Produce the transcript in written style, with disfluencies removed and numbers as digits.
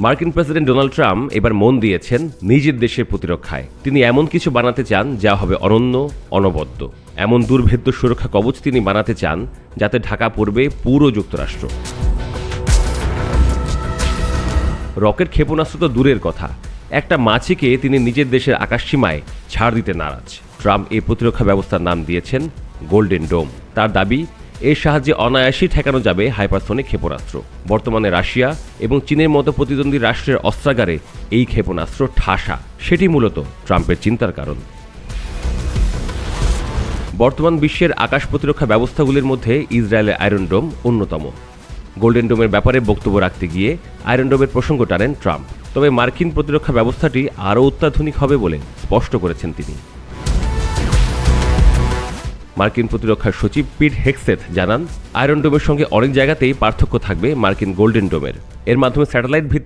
মার্কিন president Donald Trump এবার মন দিয়েছেন নিজের দেশের প্রতিরক্ষায়। তিনি এমন কিছু বানাতে চান যা হবে অনন্য, অনবদ্য। এমন দুর্ভেদ্য সুরক্ষা কবচ তিনি বানাতে চান যাতে ঢাকা পড়বে পুরো যুক্তরাষ্ট্র। রকেট ক্ষেপণাস্ত্র তো দূরের কথা, একটা মাছিকে তিনি নিজের দেশের আকাশসীমায় ছাড় দিতে নারাজ। ট্রাম্প এই প্রতিরক্ষা ব্যবস্থার নাম দিয়েছেন গোল্ডেন ডোম। তার দাবি, এর সাহায্যে অনায়াসেই ঠেকানো যাবে হাইপারসনিক ক্ষেপণাস্ত্র। বর্তমানে রাশিয়া এবং চীনের মতো প্রতিদ্বন্দ্বী রাষ্ট্রের অস্ত্রাগারে এই ক্ষেপণাস্ত্র ঠাসা। সেটি মূলত ট্রাম্পের চিন্তার কারণ। বর্তমান বিশ্বের আকাশ প্রতিরক্ষা ব্যবস্থাগুলির মধ্যে ইসরায়েলের আয়রন ডোম অন্যতম। গোল্ডেন ডোমের ব্যাপারে বক্তব্য রাখতে গিয়ে আয়রন ডোমের প্রসঙ্গ টানেন ট্রাম্প। তবে মার্কিন প্রতিরক্ষা ব্যবস্থাটি আরও অত্যাধুনিক হবে বলে স্পষ্ট করেছেন তিনি। মার্কিন প্রতিরক্ষা সচিব পিট হেগসেথ জানান, আয়রন ডোমের সঙ্গে অনেক জায়গাতেই পার্থক্য থাকবে মার্কিন গোল্ডেন ডোমের। এর মাধ্যমে স্যাটেলাইট ভিত্তিক